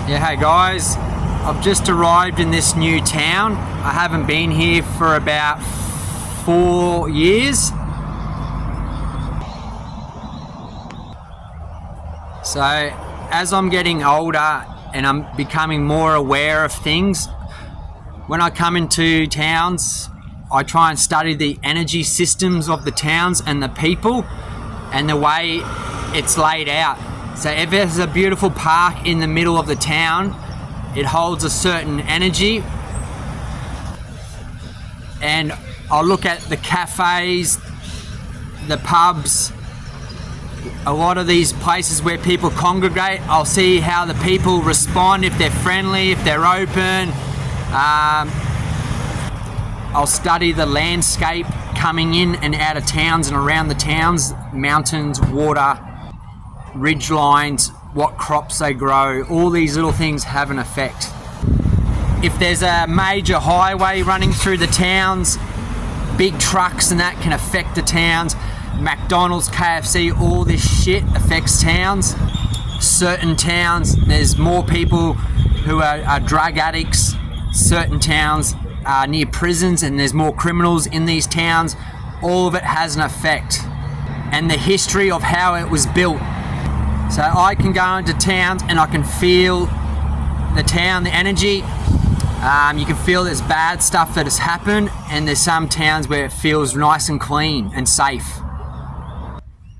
Yeah, hey guys, I've just arrived in this new town. I haven't been here for about 4 years. So as I'm getting older and I'm becoming more aware of things, when I come into towns, I try and study the energy systems of the towns and the people and the way it's laid out. So if there's a beautiful park in the middle of the town, it holds a certain energy. And I'll look at the cafes, the pubs, a lot of these places where people congregate. I'll see how the people respond, if they're friendly, if they're open. I'll study the landscape coming in and out of towns and around the towns, mountains, water, ridge lines, what crops they grow. All these little things have an effect. If there's a major highway running through the towns, big trucks and that can affect the towns. McDonald's, KFC, all this shit affects towns. Certain towns, there's more people who are drug addicts. Certain towns are near prisons and there's more criminals in these towns. All of it has an effect. And the history of how it was built. So I can go into towns and I can feel the town, the energy. You can feel there's bad stuff that has happened, and there's some towns where it feels nice and clean and safe.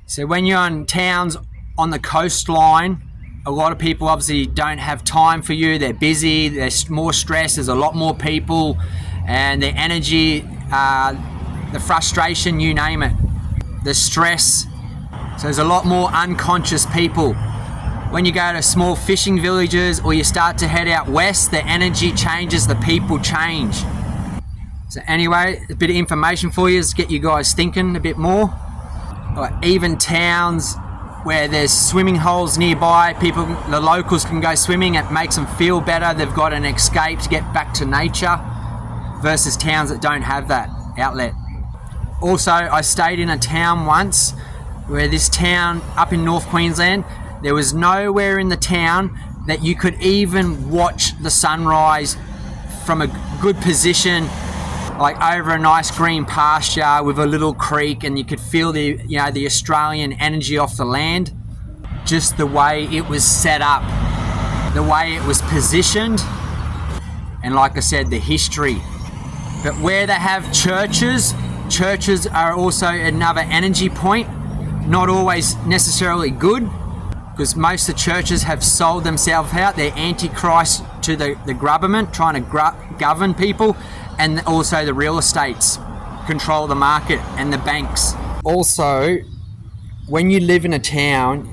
So when you're in towns on the coastline, a lot of people obviously don't have time for you. They're busy, there's more stress, there's a lot more people, and their energy, the frustration, you name it, the stress. So there's a lot more unconscious people. When you go to small fishing villages or you start to head out west, the energy changes, the people change. So anyway, a bit of information for you to get you guys thinking a bit more. Even towns where there's swimming holes nearby, people, the locals can go swimming. It makes them feel better. They've got an escape to get back to nature, versus towns that don't have that outlet. Also, I stayed in a town once where this town up in North Queensland, there was nowhere in the town that you could even watch the sunrise from a good position, like over a nice green pasture with a little creek, and you could feel the Australian energy off the land. Just the way it was set up, the way it was positioned, and like I said, the history. But where they have churches are also another energy point. Not always necessarily good, because most of the churches have sold themselves out. They're antichrist to the government, trying to govern people, and also the real estates control the market and the banks. Also, when you live in a town,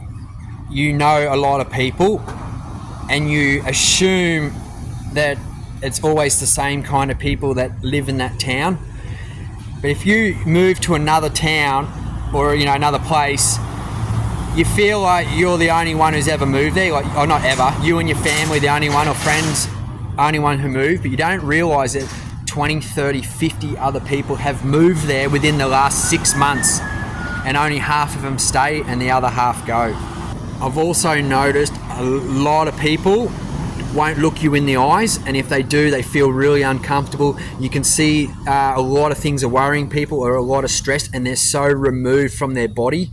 you know a lot of people and you assume that it's always the same kind of people that live in that town. But if you move to another town or another place, you feel like you're the only one who's ever moved there, or not ever, you and your family the only one, or friends only one who moved, but you don't realise that 20, 30, 50 other people have moved there within the last 6 months, and only half of them stay and the other half go. I've also noticed a lot of people won't look you in the eyes, and if they do, they feel really uncomfortable. You can see a lot of things are worrying people, or a lot of stress, and they're so removed from their body.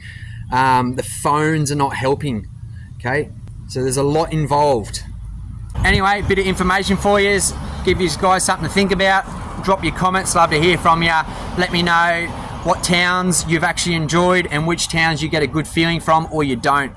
The phones are not helping. Okay, so there's a lot involved. Anyway, a bit of information for you, give you guys something to think about. Drop your comments, love to hear from you. Let me know what towns you've actually enjoyed and which towns you get a good feeling from or you don't.